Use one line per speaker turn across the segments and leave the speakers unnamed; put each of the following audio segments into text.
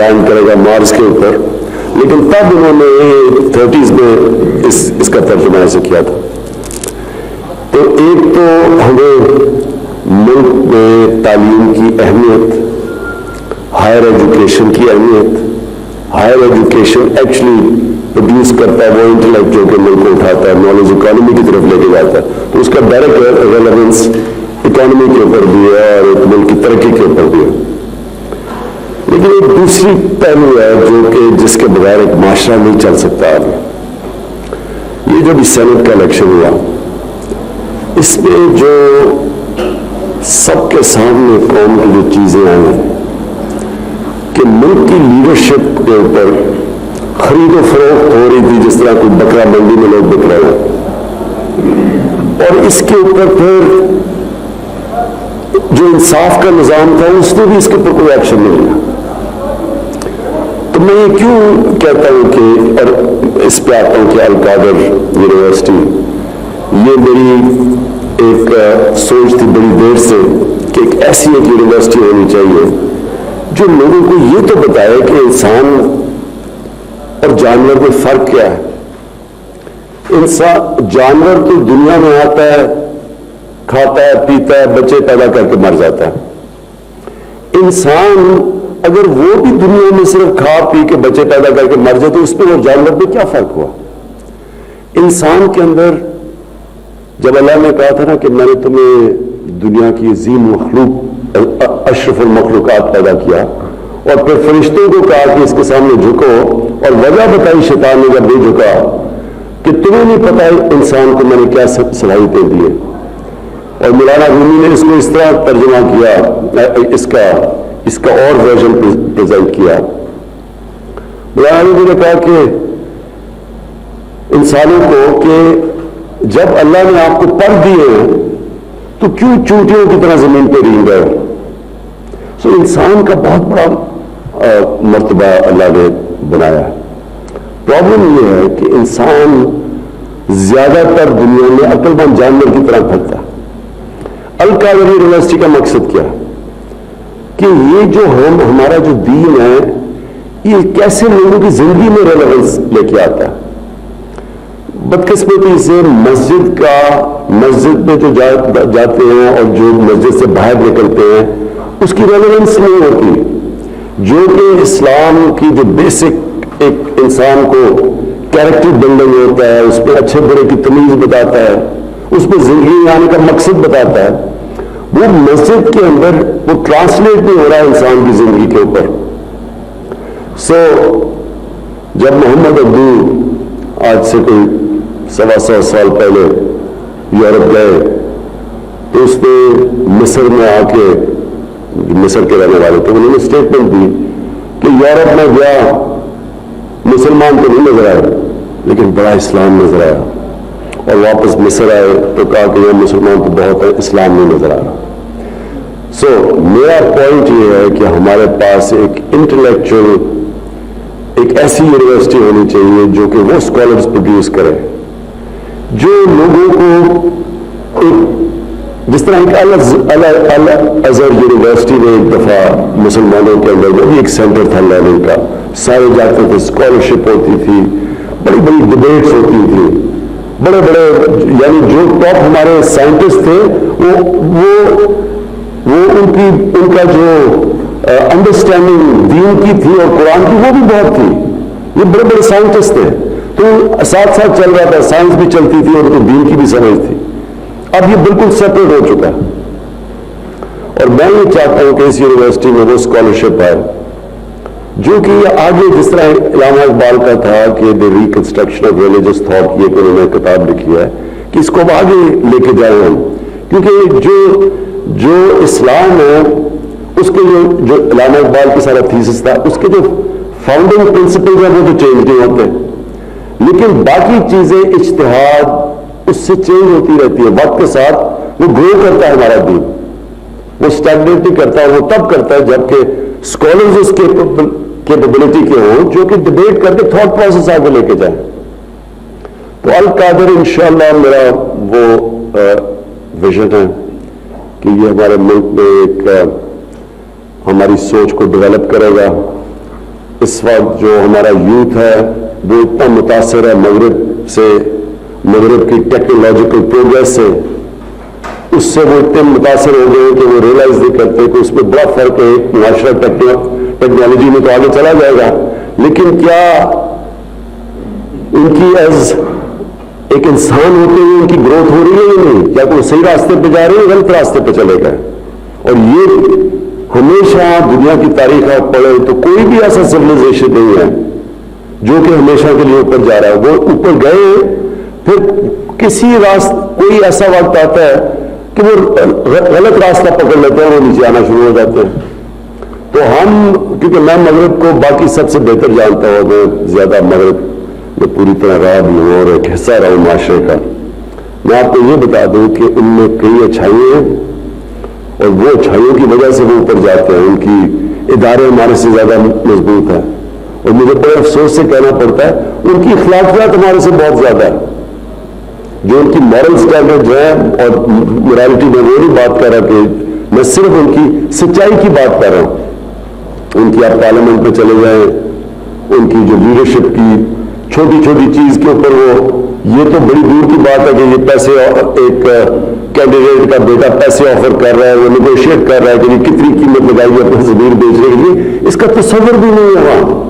Land کرے گا مارس کے اوپر، لیکن تب انہوں نے 30s میں اس کا ترجمہ ایسے کیا تھا. تو ایک تو ہمیں ملک میں تعلیم کی اہمیت، ہائر ایجوکیشن کی اہمیت. ہائر ایجوکیشن ایکچولی پروڈیوس کرتا ہے وہ انٹلیکٹ جو کہ ملک کو اٹھاتا ہے، نالج اکانومی کی طرف لے کے جاتا ہے. تو اس کا ڈائریکٹ ریلیونس اکانومی کے اوپر بھی ہے اور ایک ملک کی ترقی کے اوپر بھی ہے. لیکن ایک دوسری پہلو ہے جو کہ جس کے بغیر ایک معاشرہ نہیں چل سکتا. یہ جو بھی سینٹ کا الیکشن ہوا، اس میں جو سب کے سامنے قوم کی جو چیزیں آئی ہیں کہ ملک کی لیڈرشپ کے اوپر خرید و فروخت ہو رہی تھی جس طرح کوئی بکرا منڈی میں لوگ بک رہے ہیں، اور اس کے اوپر پھر جو انصاف کا نظام تھا اس نے بھی اس کے اوپر کوئی ایکشن نہیں لیا. تو میں یہ کیوں کہتا ہوں کہ، اور اس پہ آتا ہوں کہ القادر یونیورسٹی، یہ میری ایک سوچ تھی بڑی دیر سے کہ ایک ایسی ایک یونیورسٹی ہونی چاہیے جو لوگوں کو یہ تو بتائے کہ انسان اور جانور میں فرق کیا ہے. جانور تو دنیا میں آتا ہے، کھاتا ہے، پیتا ہے، بچے پیدا کر کے مر جاتا ہے. انسان اگر وہ بھی دنیا میں صرف کھا پی کے بچے پیدا کر کے مر جائے تو اس پہ اور جانور پہ کیا فرق ہوا؟ انسان کے اندر جب اللہ نے کہا تھا نا کہ میں نے تمہیں دنیا کی عظیم مخلوق اشرف المخلوقات پیدا کیا، اور پھر فرشتوں کو کہا کہ اس کے سامنے جھکو، اور وجہ بتائی شیطان نے جب نہیں جھکا کہ تمہیں نہیں پتا انسان کو میں نے کیا صلاحیتیں دی. اور مولانا رومی نے اس کو اس طرح ترجمہ کیا، اس کا اور ورژن پریزنٹ کیا. مولانا رومی نے کہا کہ انسانوں کو کہ جب اللہ نے آپ کو پر دیے تو کیوں چونٹیوں کی طرح زمین پہ رینگ گئے؟ سو انسان کا بہت بڑا مرتبہ اللہ نے بنایا ہے. پرابلم یہ ہے کہ انسان زیادہ تر دنیا میں عقل مند جانور کی طرح پھرتا ہے. القادر یونیورسٹی کا مقصد کیا ہے کہ یہ جو ہمارا جو دین ہے یہ کیسے لوگوں کی زندگی میں ریلیونس لے کے آتا ہے. بدقسمتی سے مسجد میں جو جاتے ہیں اور جو مسجد سے باہر نکلتے ہیں اس کی ریلیونس نہیں ہوتی. جو کہ اسلام کی جو بیسک ایک انسان کو کیریکٹر بلڈنگ ہوتا ہے، اس پہ اچھے برے کی تمیز بتاتا ہے، اس پہ زندگی میں آنے کا مقصد بتاتا ہے، وہ مسجد کے اندر وہ ٹرانسلیٹ نہیں ہو رہا ہے انسان کی زندگی کے اوپر. سو جب محمد عبدو آج سے کوئی 125 سال پہلے یورپ گئے تو اس نے مصر میں آ کے، مصر کے رہنے والے تھے، انہوں نے اسٹیٹمنٹ دی کہ یورپ میں گیا مسلمان تو نہیں نظر آئے لیکن بڑا اسلام نظر آیا، اور واپس مصر آئے تو کہا کہ یہ مسلمان تو بہت ہے، اسلام نہیں نظر آ رہا. سو میرا پوائنٹ یہ ہے کہ ہمارے پاس ایک انٹلیکچوئل ایک ایسی یونیورسٹی ہونی چاہیے جو کہ وہ اسکالرز پروڈیوس کرے جو لوگوں کو جس طرح ایک ازہر یونیورسٹی میں ایک دفعہ مسلمانوں کے اندر وہ بھی ایک سینٹر تھا لرننگ کا، سارے جاتے تھے، اسکالرشپ ہوتی تھی، بڑی بڑی ڈبیٹس ہوتی تھی، بڑے بڑے یعنی جو ٹاپ ہمارے سائنٹسٹ تھے وہ ان کا جو انڈرسٹینڈنگ دین کی تھی اور قرآن کی وہ بھی بہت تھی. یہ بڑے بڑے سائنٹسٹ تھے تو ساتھ ساتھ چل رہا تھا، سائنس بھی چلتی تھی اور ان کو دین کی بھی سمجھ تھی. اب یہ بالکل سیپریٹ ہو چکا ہے، اور میں یہ چاہتا ہوں کہ اس یونیورسٹی میں وہ اسکالرشپ آئے جو کہ آگے جس طرح علامہ اقبال کا تھا کہ دی ریکنسٹرکشن آف ریلیجس تھاٹ، یہ کہ انہوں نے کتاب لکھی ہے کہ اس کو اب آگے لے کے جائیں ہم، کیونکہ جو اسلام ہے اس کے جو علامہ اقبال کی سارا تھیسس تھا اس کے جو فاؤنڈنگ پرنسپل ہیں وہ تو چینج نہیں ہوتے، لیکن باقی چیزیں اجتہاد اس سے چینج ہوتی رہتی ہے، وقت کے ساتھ وہ گرو کرتا ہے ہمارا دین، وہ اسٹیگنیٹ نہیں کرتا، وہ تب کرتا ہے جبکہ اسکالرز اس کیپیبلٹی کے ہوں جو کہ ڈبیٹ کر کے تھاٹ پروسیس آگے لے کے جائیں. تو القادر انشاءاللہ میرا وہ ویژن ہے کہ یہ ہمارے ملک میں ایک ہماری سوچ کو ڈیولپ کرے گا، اس وقت جو ہمارا یوتھ ہے وہ اتنا متاثر ہے مغرب سے، مغرب کی ٹیکنالوجیکل پروگریس سے، اس سے وہ اتنے متاثر ہو گئے کہ وہ ریئلائز نہیں کرتے کہ اس میں بڑا فرق ہے. معاشرہ ٹیکنالوجی میں تو آگے چلا جائے گا، لیکن کیا ان کی ایز ایک انسان ہوتے ہوئے ان کی گروتھ ہو رہی ہے یا نہیں؟ کیا وہ صحیح راستے پہ جا رہے ہیں، غلط راستے پہ چلے گئے؟ اور یہ ہمیشہ دنیا کی تاریخ آپ پڑھے تو کوئی بھی ایسا سویلائزیشن نہیں ہے جو کہ ہمیشہ کے لیے اوپر جا رہا ہے. وہ اوپر گئے پھر کسی کوئی ایسا وقت آتا ہے کہ وہ غلط راستہ پکڑ لیتے ہیں، وہ نیچے آنا شروع ہو جاتے ہیں. تو ہم، کیونکہ میں مغرب کو باقی سب سے بہتر جانتا ہوں، میں زیادہ مغرب میں پوری طرح رہا بھی ہوں اور ایک حصہ رہا ہوں معاشرے کا، میں آپ کو یہ بتا دوں کہ ان میں کئی اچھائیاں ہیں اور وہ اچھائیوں کی وجہ سے وہ اوپر جاتے ہیں. ان کی ادارے ہمارے سے زیادہ مضبوط ہیں اور مجھے بڑے افسوس سے کہنا پڑتا ہے ان کی اخلاقیات ہمارے سے بہت زیادہ ہے. جو ان کی مورل سٹینڈرڈ ہے، اور مورالٹی میں وہ نہیں بات کر رہا کہ میں صرف ان کی سچائی کی بات کر رہا ہوں. ان کی آپ پارلیمنٹ میں چلے جائیں، ان کی جو لیڈرشپ کی چھوٹی چھوٹی چیز کے اوپر وہ، یہ تو بڑی دور کی بات ہے کہ یہ پیسے، ایک کینڈیڈیٹ کا بیٹا پیسے آفر کر رہا ہے، وہ نیگوشیٹ کر رہا ہے کہ یہ کتنی قیمت لگائی ہے اپنی زمین بیچنے کے لیے، اس کا تصور بھی نہیں ہے. وہاں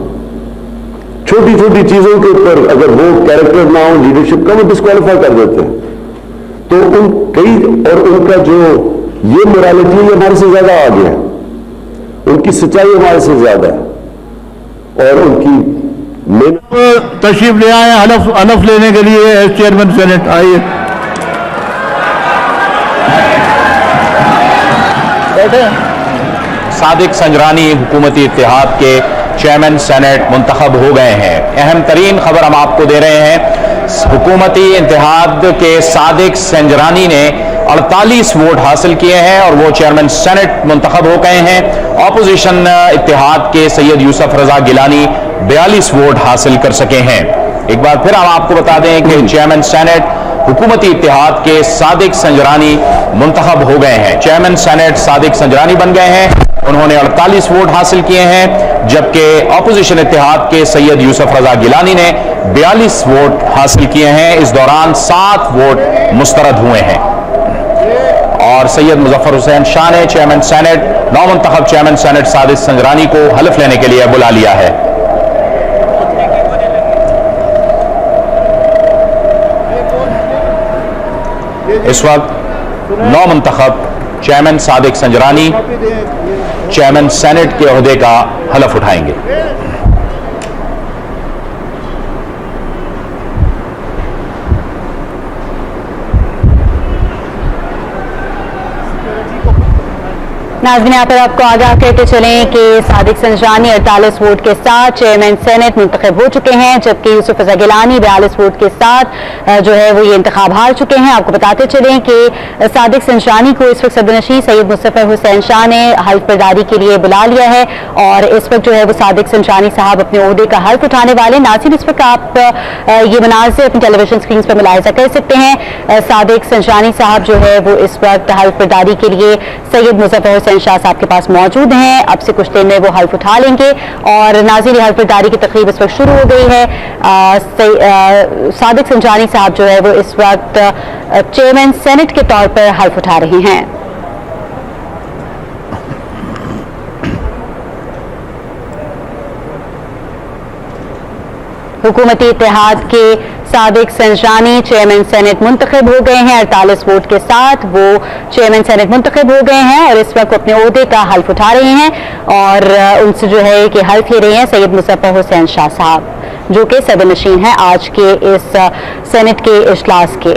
چھوٹی چھوٹی چیزوں کے اوپر اگر وہ کیریکٹر نہ ہو لیڈرشپ کا، وہ ڈسکوالیفائی کر دیتے ہیں. تو ان کئی، اور ان کا جو یہ مورالٹی ہے یہ ہمارے سے زیادہ آگے ہے، ان کی سچائی ہمارے سے زیادہ ہے، اور ان کی
تشریف لے آئے حلف لینے کے لیے ایز چیئرمین سینٹ. آئیے بیٹھے.
صادق سنجرانی حکومتی اتحاد کے چیئرمین سینٹ منتخب ہو گئے ہیں. اہم ترین خبر ہم آپ کو دے رہے ہیں، حکومتی اتحاد کے صادق سنجرانی نے 48 ووٹ حاصل کیے ہیں اور وہ چیئرمین سینٹ منتخب ہو گئے ہیں. اپوزیشن اتحاد کے سید یوسف رضا گیلانی 42 ووٹ حاصل کر سکے ہیں. ایک بار پھر ہم آپ کو بتا دیں کہ چیئرمین سینٹ حکومتی اتحاد کے صادق سنجرانی منتخب ہو گئے ہیں. چیئرمین سینٹ صادق سنجرانی بن گئے ہیں، انہوں نے 48 ووٹ حاصل کیے ہیں، جبکہ اپوزیشن اتحاد کے سید یوسف رضا گیلانی نے 42 ووٹ حاصل کیے ہیں. اس دوران 7 ووٹ مسترد ہوئے ہیں. اور سید مظفر حسین شاہ نے چیئرمین سینٹ، نو منتخب چیئرمین سینٹ صادق سنجرانی کو حلف لینے کے لیے بلا لیا ہے. اس وقت نو منتخب chairman Sadiq Sanjrani chairman senate کے عہدے کا حلف اٹھائیں گے.
ناظرین، یہاں پر آپ کو آگاہ کرتے چلیں کہ صادق سنجرانی 48 ووٹ کے ساتھ چیئرمین سینٹ منتخب ہو چکے ہیں، جبکہ یوسف رضا گیلانی 42 ووٹ کے ساتھ جو ہے وہ یہ انتخاب ہار چکے ہیں. آپ کو بتاتے چلیں کہ صادق سنجرانی کو اس وقت صدر نشین سید مظفر حسین شاہ نے حلف برداری کے لیے بلا لیا ہے اور اس وقت جو ہے وہ صادق سنجرانی صاحب اپنے عہدے کا حلف اٹھانے والے. ناظرین، اس وقت آپ یہ مناظر اپنی ٹیلی ویژن اسکرینز پر ملاحظہ کر سکتے ہیں. صادق سنجرانی صاحب جو ہے وہ اس وقت حلف برداری کے لیے سید مظفر حسین شاہ صاحب کے پاس موجود ہیں. اب سے کچھ دیر میں وہ حلف اٹھا لیں گے اور ناظرین، حلف برداری کی تقریب اس وقت شروع ہو گئی ہے. صادق سنجرانی صاحب جو ہے وہ اس وقت چیئرمین سینٹ کے طور پر حلف اٹھا رہے ہیں. حکومتی اتحاد کے صادق سنجرانی چیئرمین سینٹ منتخب ہو گئے ہیں. 48 ووٹ کے ساتھ وہ چیئرمین سینٹ منتخب ہو گئے ہیں اور اس وقت اپنے عہدے کا حلف اٹھا رہے ہیں اور ان سے جو ہے کہ حلف لے رہے ہیں سید مظفر حسین شاہ صاحب، جو کہ صدر نشین ہیں آج کے اس سینٹ کے اجلاس کے.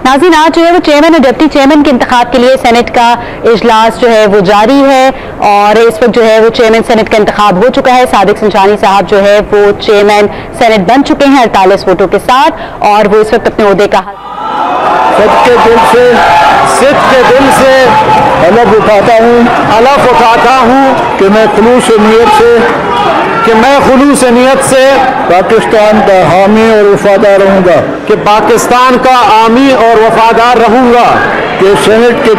ناظرین، آج جو ہے وہ چیئرمین اور ڈپٹی چیئرمین کے انتخاب کے لیے سینٹ کا اجلاس جو ہے وہ جاری ہے اور اس وقت جو ہے وہ چیئرمین سینٹ کا انتخاب ہو چکا ہے. صادق سنجرانی صاحب جو ہے وہ چیئرمین سینٹ بن چکے ہیں 48 ووٹوں کے ساتھ اور وہ اس وقت اپنے عہدے کا
سچ کے دل سے حلف اٹھاتا ہوں کہ میں خلوص نیت سے پاکستان کا حامی اور وفادار رہوں گا، کہ سینٹ کے